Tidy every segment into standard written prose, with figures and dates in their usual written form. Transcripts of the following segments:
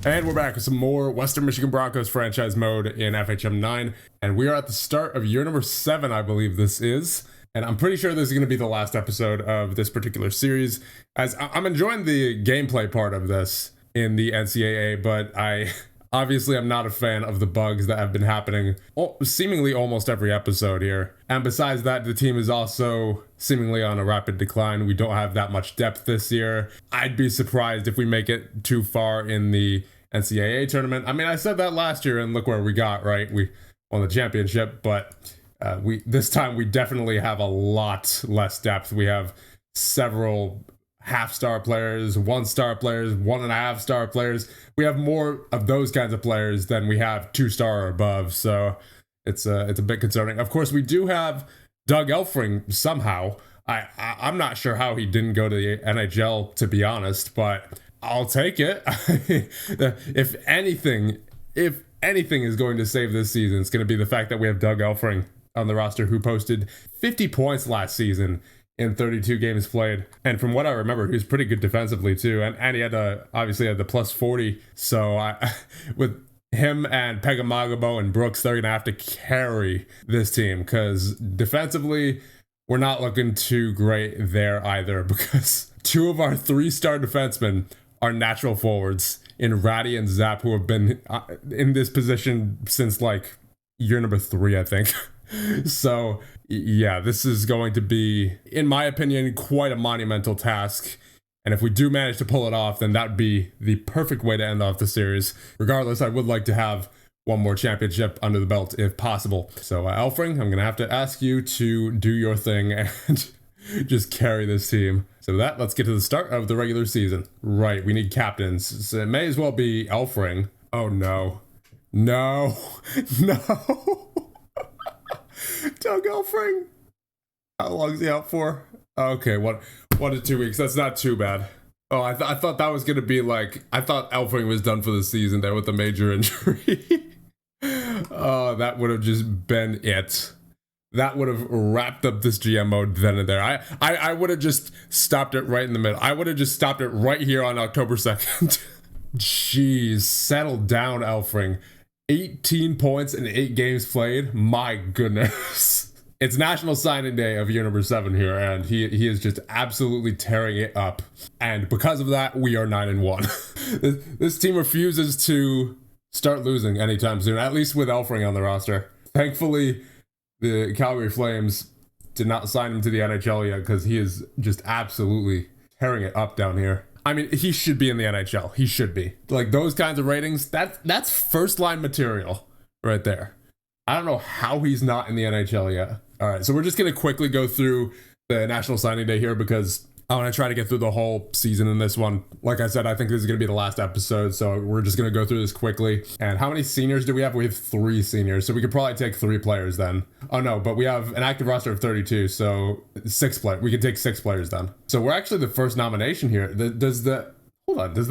And we're back with some more Western Michigan Broncos franchise mode in FHM 9. And we are at the start of year number 7, I believe this is. And I'm pretty sure this is going to be the last episode of this particular series, as I'm enjoying the gameplay part of this in the NCAA, but obviously I'm not a fan of the bugs that have been happening seemingly almost every episode here. And besides that, the team is also seemingly on a rapid decline. We don't have that much depth this year. I'd be surprised if we make it too far in the NCAA tournament. I mean, I said that last year and look where we got, right? We won the championship, but this time we definitely have a lot less depth. We have several half-star players, one-star players, 1.5-star players. We have more of those kinds of players than we have 2-star or above, so it's a bit concerning. Of course, we do have Doug Elfring somehow. I'm not sure how he didn't go to the NHL, to be honest, but I'll take it. If anything is going to save this season, it's going to be the fact that we have Doug Elfring on the roster, who posted 50 points last season in 32 games played. And from what I remember, he was pretty good defensively too. And he had obviously had the plus 40. So with him and Pegamagabo and Brooks, they're going to have to carry this team, because defensively, we're not looking too great there either, because 2 of our 3-star defensemen are natural forwards in Ratty and Zap, who have been in this position since like year number 3, I think. So yeah, this is going to be, in my opinion, quite a monumental task. And if we do manage to pull it off, then that would be the perfect way to end off the series. Regardless, I would like to have one more championship under the belt if possible. So Elfring, I'm going to have to ask you to do your thing and just carry this team. So let's get to the start of the regular season. Right, we need captains. So it may as well be Elfring. Oh no. No. No. Doug Elfring. How long is he out for? Okay, 1 to 2 weeks. That's not too bad. Oh, I thought that was going to be like, I thought Elfring was done for the season there with a major injury. Oh, that would have just been it. That would have wrapped up this GM mode then and there. I would have just stopped it right in the middle. I would have just stopped it right here on October 2nd. Jeez, settle down, Elfring. 18 points in 8 games played. My goodness. It's National Signing Day of year number 7 here, and he is just absolutely tearing it up. And because of that, we are 9-1. This team refuses to start losing anytime soon, at least with Elfring on the roster. Thankfully, the Calgary Flames did not sign him to the NHL yet, because he is just absolutely tearing it up down here. I mean, he should be in the NHL. He should be. Like, those kinds of ratings, that's first-line material right there. I don't know how he's not in the NHL yet. All right, so we're just going to quickly go through the National Signing Day here, because I want to try to get through the whole season in this one. Like I said, I think this is going to be the last episode, so we're just going to go through this quickly. And how many seniors do we have? We have 3 seniors, so we could probably take 3 players then. Oh no, but we have an active roster of 32, so 6 players. We can take 6 players then. So we're actually the first nomination here. Does the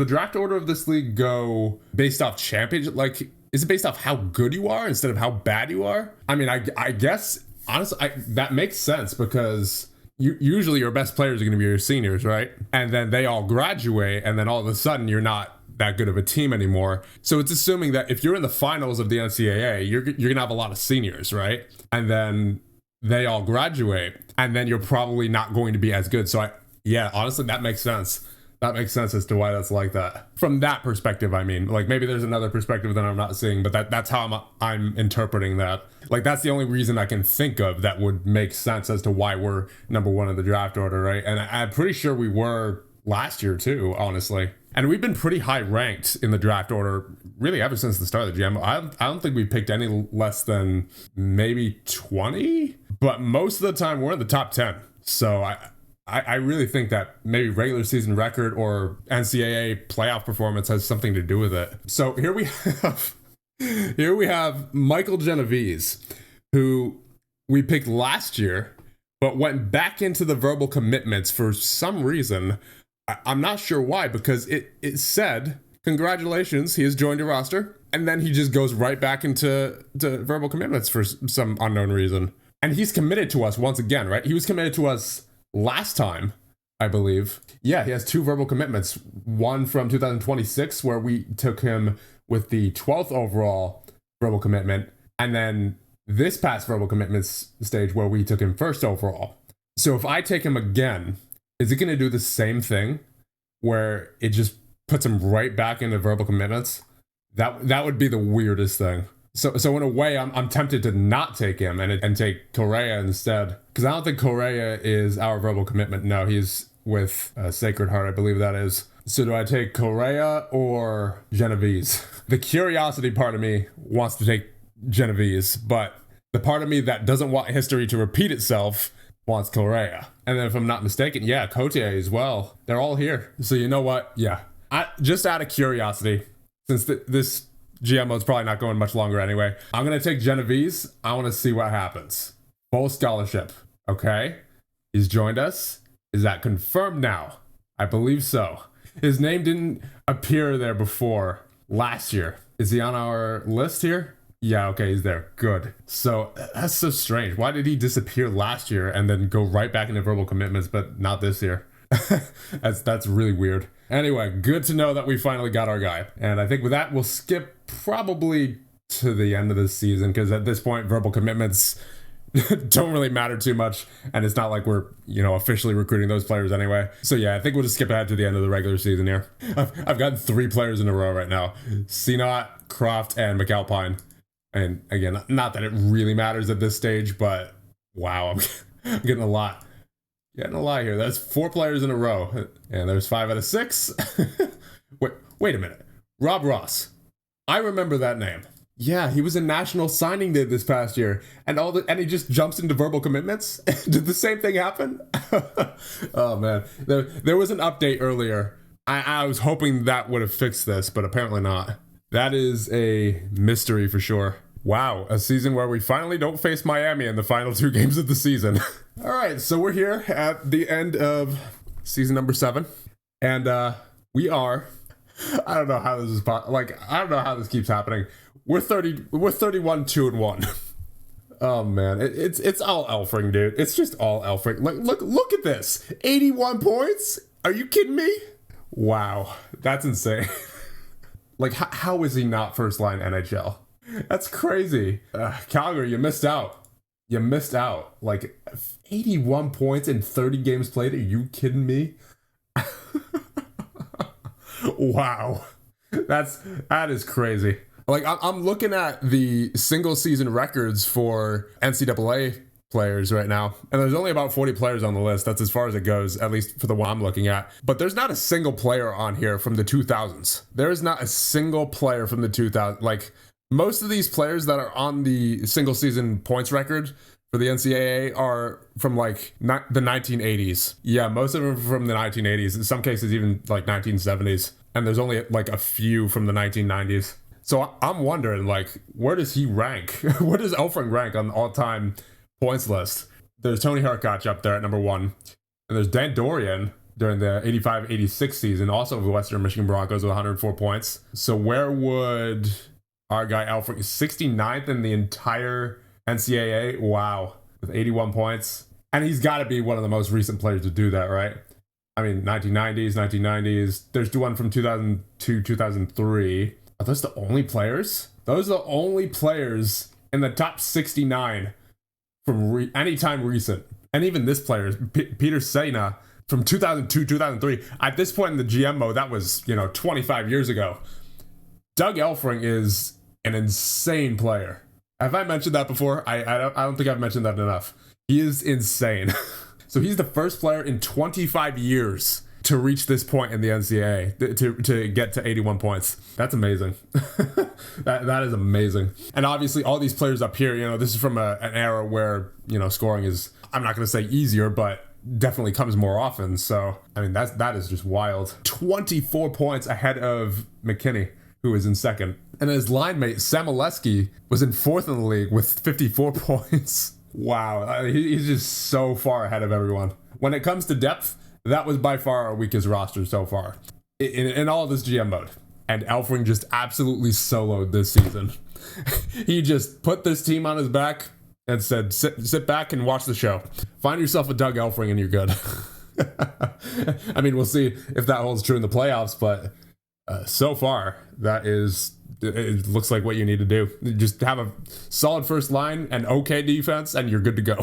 draft order of this league go based off championship? Like, is it based off how good you are instead of how bad you are? I mean, I guess, honestly, that makes sense, because usually your best players are going to be your seniors, right? And then they all graduate, and then all of a sudden you're not that good of a team anymore. So it's assuming that if you're in the finals of the NCAA, you're going to have a lot of seniors, right? And then they all graduate, and then you're probably not going to be as good. So yeah, honestly, that makes sense. That makes sense as to why that's like that. From that perspective, I mean, like, maybe there's another perspective that I'm not seeing, but that's how I'm interpreting that. Like, that's the only reason I can think of that would make sense as to why we're number 1 in the draft order, right? And I'm pretty sure we were last year too, honestly. And we've been pretty high ranked in the draft order really ever since the start of the GM. I don't think we picked any less than maybe 20, but most of the time we're in the top 10. So I really think that maybe regular season record or NCAA playoff performance has something to do with it. So here we have Michael Genovese, who we picked last year, but went back into the verbal commitments for some reason. I'm not sure why, because it said, congratulations, he has joined your roster. And then he just goes right back into verbal commitments for some unknown reason. And he's committed to us once again, right? He was committed to us last time, I believe. Yeah, he has 2 verbal commitments. One from 2026, where we took him with the 12th overall verbal commitment, and then this past verbal commitments stage where we took him 1st overall. So if I take him again, is it going to do the same thing where it just puts him right back into verbal commitments? That would be the weirdest thing. So in a way, I'm tempted to not take him and take Correa instead, because I don't think Correa is our verbal commitment. No, he's with Sacred Heart, I believe that is. So do I take Correa or Genovese? The curiosity part of me wants to take Genovese, but the part of me that doesn't want history to repeat itself wants Correa. And then if I'm not mistaken, yeah, Cotier as well. They're all here. So you know what? Yeah. Just out of curiosity, since this GMO is probably not going much longer anyway, I'm going to take Genovese. I want to see what happens. Full scholarship. Okay. He's joined us. Is that confirmed now? I believe so. His name didn't appear there before last year. Is he on our list here? Yeah, okay, he's there. Good. So that's so strange. Why did he disappear last year and then go right back into verbal commitments, but not this year? That's really weird. Anyway, good to know that we finally got our guy. And I think with that, we'll skip probably to the end of the season, because at this point, verbal commitments don't really matter too much, and it's not like we're, officially recruiting those players anyway. So yeah, I think we'll just skip ahead to the end of the regular season here. I've gotten 3 players in a row right now: Senot, Croft, and McAlpine. And again, not that it really matters at this stage, but wow, I'm getting a lot. Getting a lot here. That's 4 players in a row, and there's 5 out of 6. Wait a minute. Rob Ross. I remember that name. Yeah, he was a national signing day this past year, and he just jumps into verbal commitments. Did the same thing happen? Oh man, there was an update earlier. I was hoping that would have fixed this, but apparently not. That is a mystery for sure. Wow, a season where we finally don't face Miami in the final 2 games of the season. All right, so we're here at the end of season number 7, and we are. I don't know how this is I don't know how this keeps happening. We're 31 2-1. Oh man, it's all Elfring, dude. It's just all Elfring. Like look at this. 81 points? Are you kidding me? Wow, that's insane. Like how is he not first line NHL? That's crazy. Calgary, you missed out. You missed out. Like 81 points in 30 games played. Are you kidding me? Wow. That is crazy. Like I'm looking at the single season records for NCAA players right now, and there's only about 40 players on the list. That's as far as it goes, at least for the one I'm looking at. But there's not a single player on here from the 2000s. There is not a single player from the 2000s. Like most of these players that are on the single season points record for the NCAA are from like the 1980s. Yeah, most of them are from the 1980s. In some cases, even like 1970s. And there's only like a few from the 1990s. So I'm wondering, like, where does he rank? Where does Elfring rank on the all-time points list? There's Tony Harkach up there at number 1. And there's Dan Dorian during the 85-86 season, also of the Western Michigan Broncos with 104 points. So where would our guy Elfring, 69th in the entire NCAA? Wow, with 81 points. And he's got to be one of the most recent players to do that, right? I mean, 1990s. There's one from 2002, 2003. Are those the only players? Those are the only players in the top 69 from any time recent. And even this player, Peter Sena, from 2002, 2003. At this point in the GMO, that was, 25 years ago. Doug Elfring is an insane player. Have I mentioned that before? I don't think I've mentioned that enough. He is insane. So he's the first player in 25 years to reach this point in the NCAA, to get to 81 points. That's amazing. that is amazing. And obviously all these players up here, this is from an era where, scoring is, I'm not going to say easier, but definitely comes more often. So, I mean, that is just wild. 24 points ahead of McKinney, who is in second. And his line mate, Samoleski, was in 4th in the league with 54 points. Wow. He's just so far ahead of everyone. When it comes to depth, that was by far our weakest roster so far in all of this GM mode. And Elfring just absolutely soloed this season. He just put this team on his back and said, sit back and watch the show. Find yourself a Doug Elfring and you're good. I mean, we'll see if that holds true in the playoffs, but so far, it looks like what you need to do. Just have a solid first line and okay defense, and you're good to go.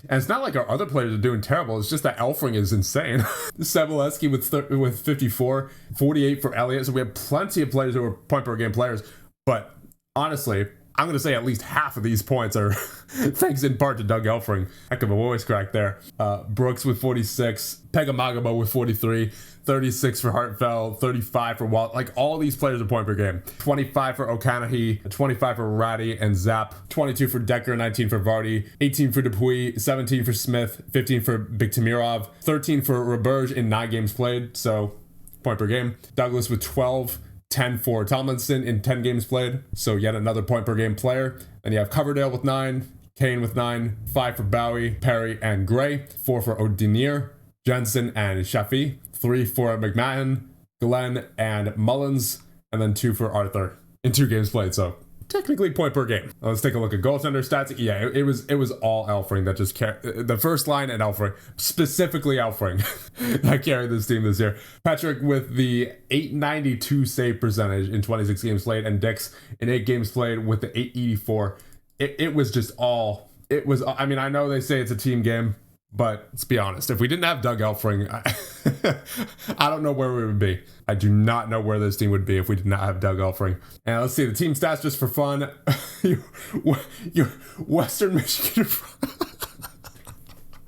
And it's not like our other players are doing terrible. It's just that Elfring is insane. Samoleski with 54, 48 for Elliott. So we have plenty of players who are point per game players. But honestly, I'm going to say at least half of these points are thanks in part to Doug Elfring. Heck of a voice crack there. Brooks with 46, Pegamagabo with 43, 36 for Hartfeld, 35 for Walt. Like, all these players are point per game. 25 for O'Canahy, 25 for Ratty and Zapp, 22 for Decker, 19 for Vardy, 18 for Dupuis, 17 for Smith, 15 for Biktamirov, 13 for Roberge in 9 games played, so point per game. Douglas with 12, 10 for Tomlinson in 10 games played, so yet another point per game player. And you have Coverdale with 9, Kane with 9, 5 for Bowie, Perry, and Gray, 4 for O'Denier, Jensen and Shafi, 3 for McMahon, Glenn, and Mullins, and then 2 for Arthur in 2 games played, so technically point per game. Let's take a look at goaltender stats. Yeah, it was all Elfring that just carried the first line, and Elfring, specifically Elfring, that carried this team this year. Patrick with the 892 save percentage in 26 games played, and Dix in 8 games played with the 884. It was just all. It was. I mean, I know they say it's a team game, but let's be honest. If we didn't have Doug Elfring, I don't know where we would be. I do not know where this team would be if we did not have Doug Elfring. And let's see the team stats just for fun. your Western Michigan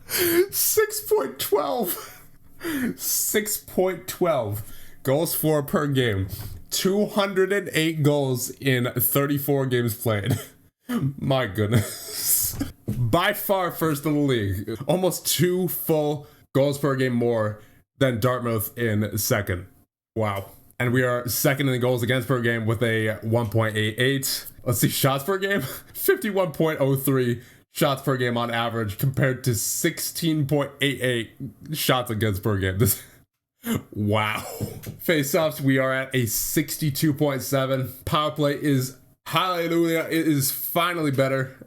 6.12. 6.12 goals for per game. 208 goals in 34 games played. My goodness. By far first in the league. Almost 2 full goals per game more than Dartmouth in second. Wow. And we are second in the goals against per game with a 1.88. Let's see, shots per game. 51.03 shots per game on average compared to 16.88 shots against per game. Wow. Face-offs, we are at a 62.7. Power play is hallelujah. It is finally better.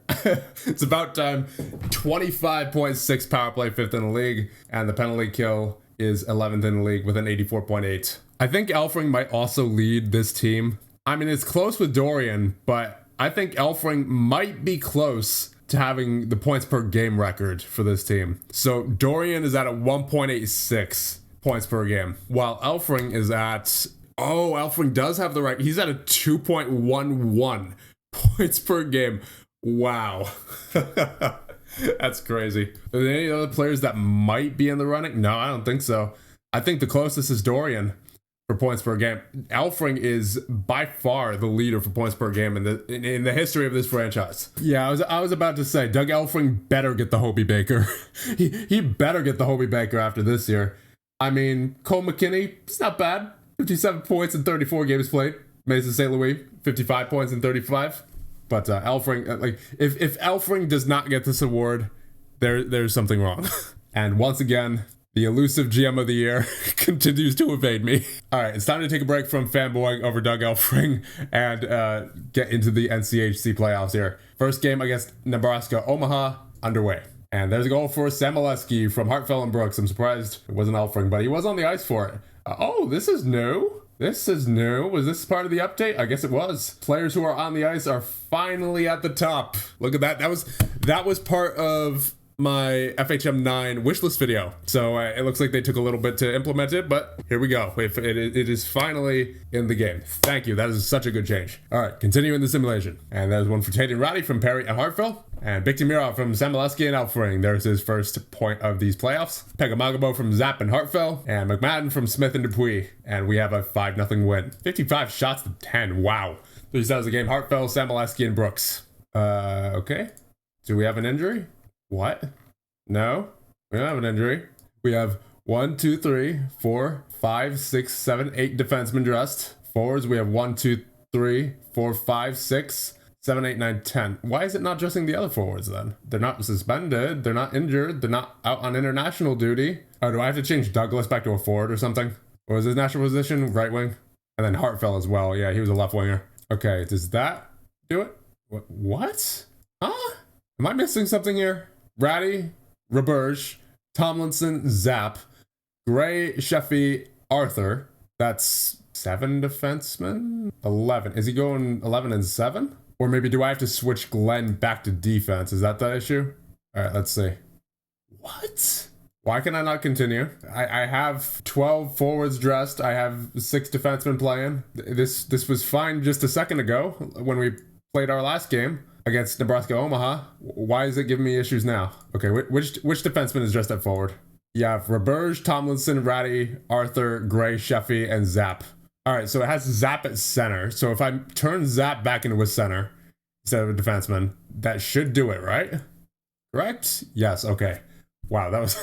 It's about time. 25.6 power play, 5th in the league. And the penalty kill is 11th in the league with an 84.8. I think Elfring might also lead this team. I mean, it's close with Dorian, but I think Elfring might be close to having the points per game record for this team. So Dorian is at a 1.86 points per game, while Elfring is at... Oh, Elfring does have the right. He's at a 2.11 points per game. Wow. That's crazy. Are there any other players that might be in the running? No, I don't think so. I think the closest is Dorian for points per game. Elfring is by far the leader for points per game in the history of this franchise. Yeah, I was about to say, Doug Elfring better get the Hobie Baker. he better get the Hobie Baker after this year. I mean, Cole McKinney, it's not bad. 57 points in 34 games played. Mason St. Louis, 55 points in 35. But Elfring, like, if Elfring does not get this award, there's something wrong. And once again, the elusive GM of the year continues to evade me. All right, it's time to take a break from fanboying over Doug Elfring and get into the NCHC playoffs here. First game against Nebraska Omaha underway. And there's a goal for Samoleski from Hartfeld and Brooks. I'm surprised it wasn't Elfring, but he was on the ice for it. Oh, this is new. This is new. Was this part of the update? I guess it was. Players who are on the ice are finally at the top. Look at that. That was part of my FHM 9 wishlist video. So it looks like they took a little bit to implement it, but here we go. It is finally in the game. Thank you. That is such a good change. All right, continuing the simulation. And there's one for Tate and Roddy from Perry and Hartfeld. And Biktamirov from Samoleski and Elfring. There's his first point of these playoffs. Pegamagabo from Zapp and Hartfeld. And McMadden from Smith and Dupuis. And we have a 5-0 win. 55 shots to 10. Wow. 3 sides of the game. Hartfeld, Samoleski, and Brooks. Okay. Do we have an injury? What? No, we don't have an injury. We have 1, 2, 3, 4, 5, 6, 7, 8 defensemen dressed. Forwards, we have 1, 2, 3, 4, 5, 6, 7, 8, 9, 10. Why is it not dressing the other forwards then? They're not suspended. They're not injured. They're not out on international duty. Oh, do I have to change Douglas back to a forward or something? What was his national position? Right wing? And then Hartfeld as well. Yeah, he was a left winger. Okay, does that do it? What? Huh? Am I missing something here? Ratty, Roberge, Tomlinson, Zapp, Gray, Sheffy, Arthur. That's 7 defensemen? 11. Is he going 11 and 7? Or maybe do I have to switch Glenn back to defense? Is that the issue? All right, let's see. What? Why can I not continue? I have 12 forwards dressed. I have 6 defensemen playing. This was fine just a second ago when we played our last game against Nebraska Omaha. Why is it giving me issues now? Okay, which defenseman is dressed at forward? You have Roberge, Tomlinson, Ratty, Arthur, Gray, Sheffy, and Zapp. All right, so it has Zapp at center. So if I turn Zapp back into a center instead of a defenseman, that should do it, right? Correct? Yes, okay. Wow, that was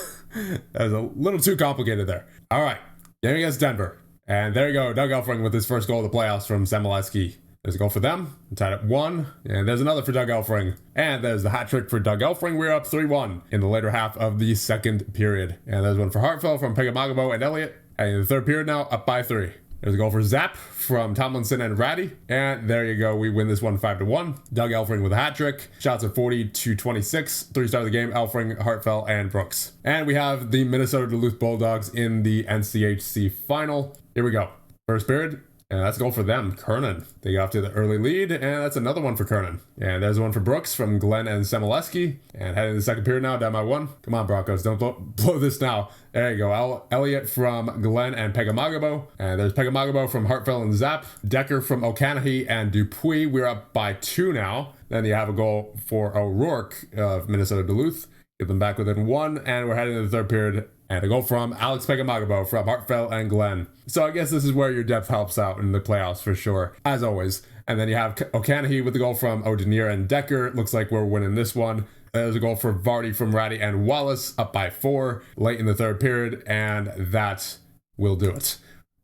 a little too complicated there. All right, game against Denver. And there you go, Doug Elfring with his first goal of the playoffs from Samoleski. There's a goal for them, tied at 1. And there's another for Doug Elfring. And there's the hat trick for Doug Elfring. We're up 3-1 in the later half of the second period. And there's one for Hartfeld from Pegamagabo and Elliott. And in the third period now, up by 3. There's a goal for Zapp from Tomlinson and Ratty. And there you go. We win this one 5-1. Doug Elfring with a hat trick. Shots of 40-26. 3 stars of the game. Elfring, Hartfeld, and Brooks. And we have the Minnesota Duluth Bulldogs in the NCHC final. Here we go. First period. And that's a goal for them, Kernan. They get off to the early lead, and that's another one for Kernan. And there's one for Brooks from Glenn and Samoleski. And heading to the second period now, down by 1. Come on, Broncos, don't blow this now. There you go, Elliott from Glenn and Pegamagabo. And there's Pegamagabo from Hartfeld and Zapp. Decker from O'Canahy and Dupuis. We're up by 2 now. Then you have a goal for O'Rourke of Minnesota Duluth. Get them back within 1, and we're heading to the third period. And a goal from Alex Pegamagabo from Hartfeld and Glenn. So I guess this is where your depth helps out in the playoffs for sure, as always. And then you have O'Canahy with the goal from O'Denier and Decker. Looks like we're winning this one. There's a goal for Vardy from Ratty and Wallace, up by 4 late in the third period, and that will do it.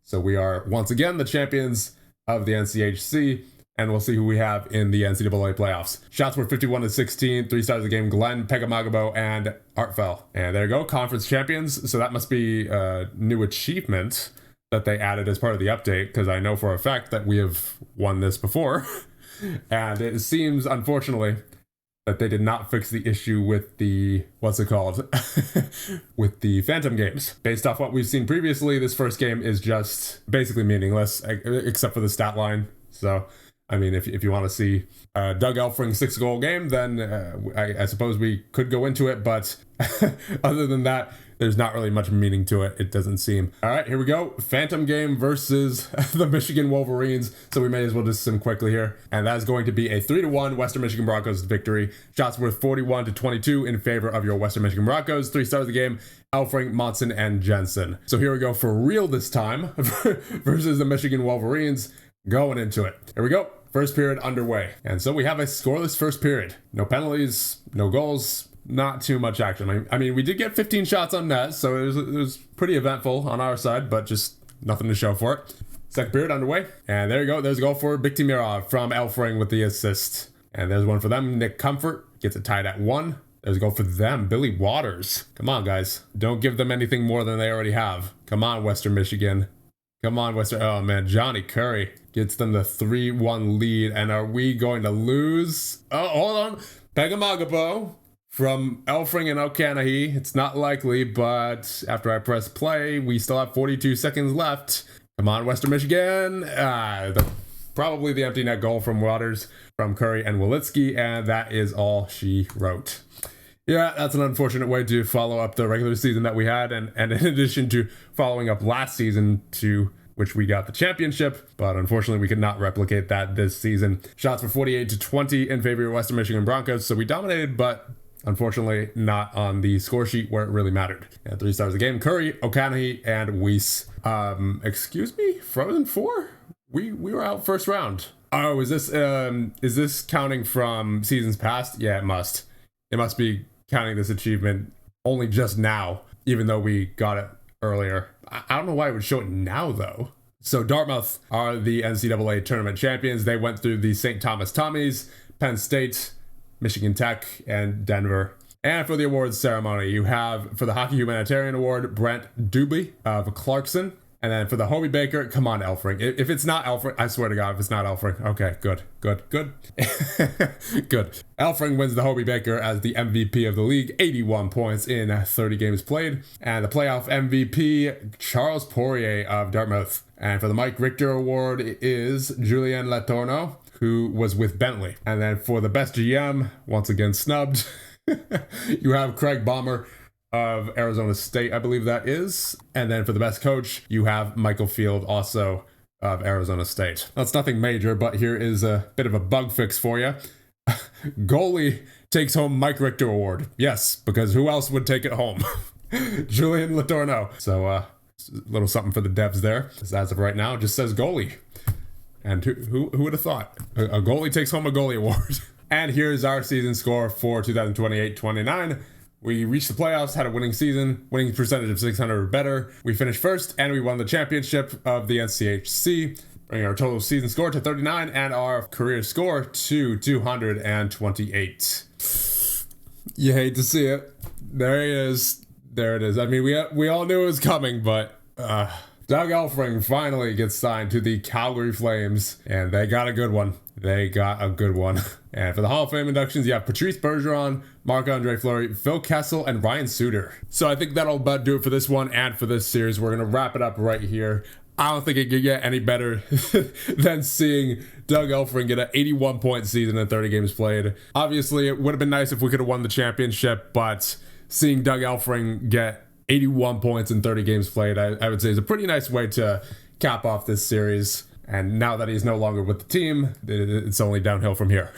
So we are once again the champions of the NCHC. And we'll see who we have in the NCAA playoffs. Shots were 51-16, 3 stars of the game, Glenn, Pegamagabo, and Hartfeld. And there you go, conference champions. So that must be a new achievement that they added as part of the update, because I know for a fact that we have won this before. And it seems, unfortunately, that they did not fix the issue with the, what's it called? with the Phantom games. Based off what we've seen previously, this first game is just basically meaningless, except for the stat line. So I mean, if you want to see Doug Elfring's 6-goal game, then I suppose we could go into it. But other than that, there's not really much meaning to it, it doesn't seem. All right, here we go. Phantom game versus the Michigan Wolverines. So we may as well just sim quickly here. And that is going to be a 3-1 Western Michigan Broncos victory. Shots worth 41-22 in favor of your Western Michigan Broncos. 3 stars of the game, Elfring, Monson, and Jensen. So here we go for real this time versus the Michigan Wolverines. Going into it. Here we go. First period underway. And so we have a scoreless first period. No penalties, no goals, not too much action. I mean, we did get 15 shots on net, so it was pretty eventful on our side, but just nothing to show for it. Second period underway. And there you go. There's a goal for Biktimirov from Elfring with the assist. And there's one for them. Nick Comfort gets it tied at 1. There's a goal for them. Billy Waters. Come on, guys. Don't give them anything more than they already have. Come on, Western Michigan. Come on, Western. Oh, man. Johnny Curry gets them the 3-1 lead. And are we going to lose? Oh, hold on. Pegamagabo from Elfring and O'Canahy. It's not likely, but after I press play, we still have 42 seconds left. Come on, Western Michigan. Probably the empty net goal from Waters, from Curry and Wolitsky. And that is all she wrote. Yeah, that's an unfortunate way to follow up the regular season that we had, and in addition to following up last season, to which we got the championship, but unfortunately we could not replicate that this season. Shots were 48-20 in favor of Western Michigan Broncos, so we dominated, but unfortunately not on the score sheet where it really mattered. And 3 stars of the game, Curry, O'Canahy, and Weiss. Excuse me? Frozen 4? We were out first round. Oh, is this counting from seasons past? Yeah, it must. It must be counting this achievement only just now, even though we got it earlier. I don't know why it would show it now, though. So Dartmouth are the NCAA tournament champions. They went through the St. Thomas Tommies, Penn State, Michigan Tech, and Denver. And for the awards ceremony, you have, for the Hockey Humanitarian Award, Brent Doobie of Clarkson. And then for the Hobie Baker, come on, Elfring. If it's not Elfring, I swear to God, if it's not Elfring. Okay, good. Good. Elfring wins the Hobie Baker as the MVP of the league, 81 points in 30 games played. And the playoff MVP, Charles Poirier of Dartmouth. And for the Mike Richter Award, it is Julien Letourneau, who was with Bentley. And then for the best GM, once again snubbed, you have Craig Baumer of Arizona State, I believe that is. And then for the best coach, you have Michael Field, also of Arizona State. That's nothing major, but here is a bit of a bug fix for you. Goalie takes home Mike Richter Award. Yes, because who else would take it home? Julien Letourneau. So a little something for the devs there. As of right now, it just says goalie. And who would have thought? A goalie takes home a goalie award. And here's our season score for 2028-29. We reached the playoffs, had a winning season, winning percentage of 600 or better. We finished first, and we won the championship of the NCHC, bringing our total season score to 39 and our career score to 228. You hate to see it. There he is. There it is. I mean, we all knew it was coming, but Doug Elfring finally gets signed to the Calgary Flames, and they got a good one. And for the Hall of Fame inductions, you have Patrice Bergeron, Marc-Andre Fleury, Phil Kessel, and Ryan Suter. So I think that'll about do it for this one and for this series. We're going to wrap it up right here. I don't think it could get any better than seeing Doug Elfring get an 81-point season in 30 games played. Obviously, it would have been nice if we could have won the championship, but seeing Doug Elfring get 81 points in 30 games played, I would say is a pretty nice way to cap off this series. And now that he's no longer with the team, it's only downhill from here.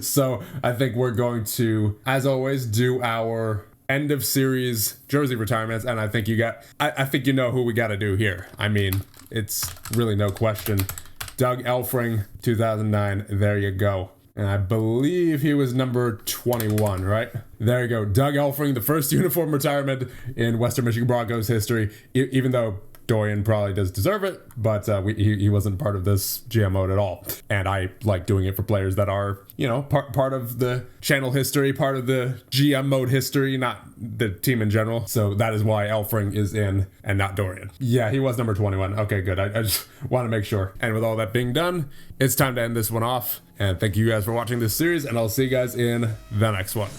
So I think we're going to, as always, do our end of series jersey retirements. And I think I think you know who we got to do here. I mean, it's really no question. Doug Elfring, 2009. There you go. And I believe he was number 21, right? There you go. Doug Elfring, the first uniform retirement in Western Michigan Broncos history, even though Dorian probably does deserve it, but he wasn't part of this GM mode at all. And I like doing it for players that are, part of the channel history, part of the GM mode history, not the team in general. So that is why Elfring is in and not Dorian. Yeah, he was number 21. Okay, good. I just want to make sure. And with all that being done, it's time to end this one off. And thank you guys for watching this series, and I'll see you guys in the next one.